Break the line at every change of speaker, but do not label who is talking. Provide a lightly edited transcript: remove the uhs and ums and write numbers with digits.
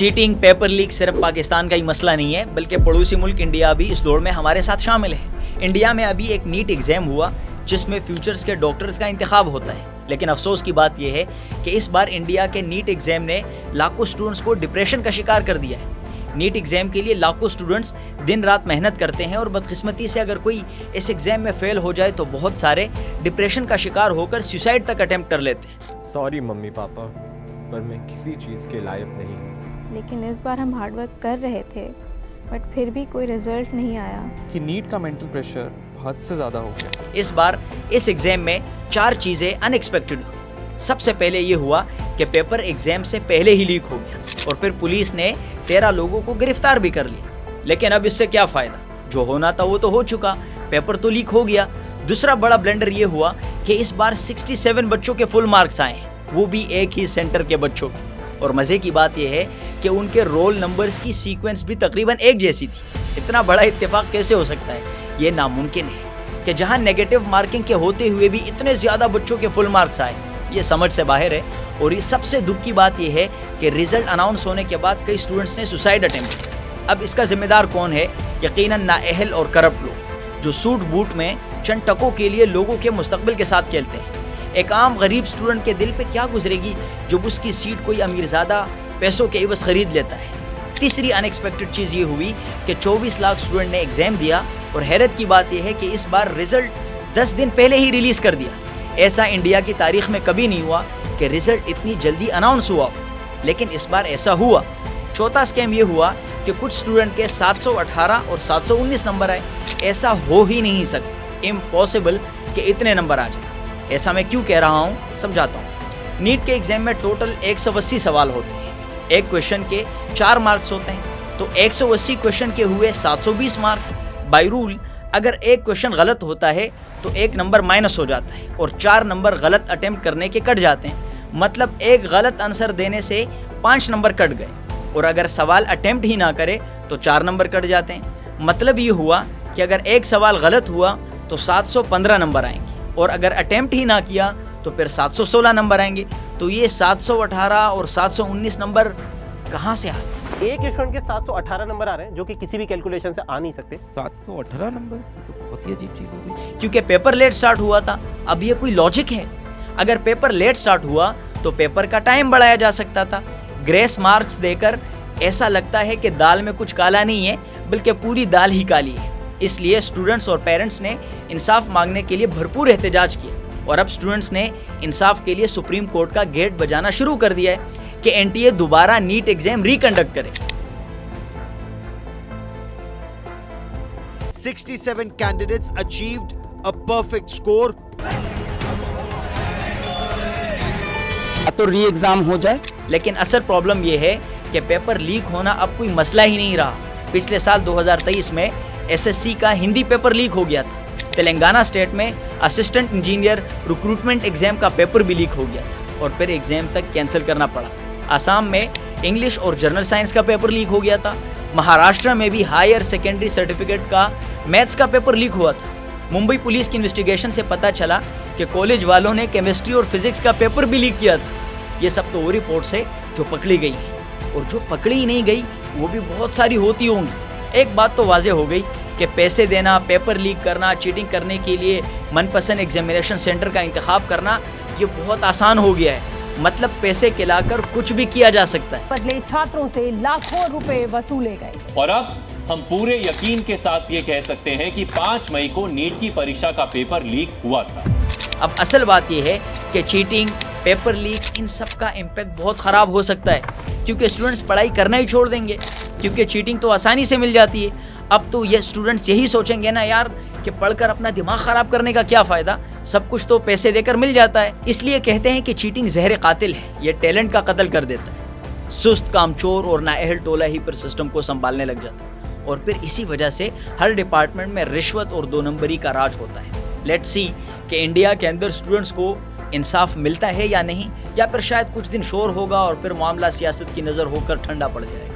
Cheating, paper leak सिर्फ पाकिस्तान का ही मसला नहीं है, बल्कि पड़ोसी मुल्क इंडिया भी इस दौड़ में हमारे साथ शामिल है। इंडिया में अभी एक नीट एग्जाम हुआ जिसमें फ्यूचर्स के डॉक्टर्स का इंतखाब होता है, लेकिन अफसोस की बात यह है कि इस बार इंडिया के नीट एग्जाम ने लाखों स्टूडेंट्स को डिप्रेशन का शिकार कर दिया है। नीट एग्जाम के लिए लाखों स्टूडेंट्स दिन रात मेहनत करते हैं और बदकिस्मती से अगर कोई इस एग्जाम में फेल हो जाए तो बहुत सारे डिप्रेशन का शिकार होकर सुसाइड तक अटेम्प्ट कर लेते हैं।
सॉरी मम्मी पापा, पर मैं किसी चीज़ के लायक नहीं।
लेकिन इस बार हम हार्ड वर्क कर रहे थे, बट फिर भी कोई रिजल्ट नहीं आया।
कि नीट का मेंटल प्रेशर हद से ज़्यादा हो गया।
इस बार इस एग्जाम में 4 चीज़ें अनएक्सपेक्टेड हुई। सबसे पहले ये हुआ कि पेपर एग्जाम से पहले ही लीक हो गया और फिर पुलिस ने 13 लोगों को गिरफ्तार भी कर लिया। लेकिन अब इससे क्या फ़ायदा, जो होना था वो तो हो चुका, पेपर तो लीक हो गया। दूसरा बड़ा ब्लंडर ये हुआ कि इस बार 67 बच्चों के फुल मार्क्स आए, वो भी एक ही सेंटर के बच्चों के। और मज़े की बात यह है कि उनके रोल नंबर्स की सीक्वेंस भी तकरीबन एक जैसी थी। इतना बड़ा इत्तेफाक कैसे हो सकता है? ये नामुमकिन है कि जहां नेगेटिव मार्किंग के होते हुए भी इतने ज़्यादा बच्चों के फुल मार्क्स आए। ये समझ से बाहर है। और ये सबसे दुख की बात यह है कि रिजल्ट अनाउंस होने के बाद कई स्टूडेंट्स ने सुसाइड अटेम्प्ट किया। अब इसका जिम्मेदार कौन है? यकीनन नाअहल और करप्ट लोग, जो सूट बूट में चंद टकों के लिए लोगों के मुस्तकबिल के साथ खेलते हैं। एक आम गरीब स्टूडेंट के दिल पे क्या गुजरेगी जब उसकी सीट कोई अमीरज़ादा पैसों के इवज़ खरीद लेता है। तीसरी अनएक्सपेक्टेड चीज़ ये हुई कि 24 लाख स्टूडेंट ने एग्ज़ाम दिया और हैरत की बात यह है कि इस बार रिज़ल्ट 10 दिन पहले ही रिलीज़ कर दिया। ऐसा इंडिया की तारीख में कभी नहीं हुआ कि रिज़ल्ट इतनी जल्दी अनाउंस हुआ हो, लेकिन इस बार ऐसा हुआ। चौथा स्कैम ये हुआ कि कुछ स्टूडेंट के 718 और 719 नंबर आए। ऐसा हो ही नहीं सकता, इम्पॉसिबल कि इतने नंबर आ जाए। ऐसा मैं क्यों कह रहा हूँ, समझाता हूँ। नीट के एग्जाम में टोटल 180 सवाल होते हैं। एक क्वेश्चन के 4 मार्क्स होते हैं, तो 180 क्वेश्चन के हुए 720 मार्क्स। बाय रूल अगर एक क्वेश्चन गलत होता है तो 1 नंबर माइनस हो जाता है और 4 नंबर गलत अटेम्प्ट करने के कट जाते हैं। मतलब एक गलत आंसर देने से 5 नंबर कट गए। और अगर सवाल अटेम्प्ट ही ना करे तो 4 नंबर कट जाते हैं। मतलब ये हुआ कि अगर एक सवाल गलत हुआ तो 715 नंबर आएंगे और अगर अटेम्प्ट ही ना किया तो फिर 716 नंबर आएंगे। तो ये 718 और 719 नंबर कहाँ से आए?
एक स्टूडेंट के 718 नंबर आ रहे हैं, जो कि किसी भी कैलकुलेशन से आ नहीं सकते।
718 नंबर तो बहुत ही अजीब चीज़ हो गई।
क्योंकि पेपर लेट स्टार्ट हुआ था। अब ये कोई लॉजिक है? अगर पेपर लेट स्टार्ट हुआ तो पेपर का टाइम बढ़ाया जा सकता था। ग्रेस मार्क्स देकर ऐसा लगता है कि दाल में कुछ काला नहीं है, बल्कि पूरी दाल ही काली है। इसलिए स्टूडेंट्स और पेरेंट्स ने इंसाफ मांगने के लिए भरपूर एहतजाज किया और अब स्टूडेंट्स ने इंसाफ के लिए सुप्रीम कोर्ट का गेट बजाना शुरू कर दिया है कि एनटीए दोबारा नीट एग्जाम रिकंडक्ट करे।
67 candidates achieved a perfect score.
तो री एग्जाम हो जाए।
लेकिन असल प्रॉब्लम यह है कि पेपर लीक होना अब कोई मसला ही नहीं रहा। पिछले साल 2023 में एसएससी का हिंदी पेपर लीक हो गया था। तेलंगाना स्टेट में असिस्टेंट इंजीनियर रिक्रूटमेंट एग्जाम का पेपर भी लीक हो गया था और फिर एग्जाम तक कैंसिल करना पड़ा। आसाम में इंग्लिश और जनरल साइंस का पेपर लीक हो गया था। महाराष्ट्र में भी हायर सेकेंडरी सर्टिफिकेट का मैथ्स का पेपर लीक हुआ था। मुंबई पुलिस की इन्वेस्टिगेशन से पता चला कि कॉलेज वालों ने केमिस्ट्री और फिजिक्स का पेपर भी लीक किया था। ये सब तो वो रिपोर्ट्स है जो पकड़ी गई हैं, और जो पकड़ी ही नहीं गई वो भी बहुत सारी होती होंगी। एक बात तो वाज़ेह हो गई कि पैसे देना, पेपर लीक करना, चीटिंग करने के लिए मनपसंद एग्जामिनेशन सेंटर का इंतखाब करना ये बहुत आसान हो गया है। मतलब पैसे खिलाकर कुछ भी किया जा सकता है।
बदले छात्रों से लाखों रुपए वसूले गए।
और अब हम पूरे यकीन के साथ ये कह सकते हैं कि 5 मई को नीट की परीक्षा का पेपर लीक हुआ था।
अब असल बात यह है कि चीटिंग, पेपर लीक्स, इन सब का इम्पैक्ट बहुत ख़राब हो सकता है, क्योंकि स्टूडेंट्स पढ़ाई करना ही छोड़ देंगे, क्योंकि चीटिंग तो आसानी से मिल जाती है। अब तो ये स्टूडेंट्स यही सोचेंगे ना यार कि पढ़कर अपना दिमाग ख़राब करने का क्या फ़ायदा, सब कुछ तो पैसे देकर मिल जाता है। इसलिए कहते हैं कि चीटिंग जहर कातिल है, ये टैलेंट का कत्ल कर देता है। सुस्त, कामचोर और नाअहल टोला ही फिर सिस्टम को संभालने लग जाता है और फिर इसी वजह से हर डिपार्टमेंट में रिश्वत और 2 नंबरी का राज होता है। लेट्स सी कि इंडिया के अंदर स्टूडेंट्स को इंसाफ मिलता है या नहीं, या फिर शायद कुछ दिन शोर होगा और फिर मामला सियासत की नज़र होकर ठंडा पड़ जाएगा।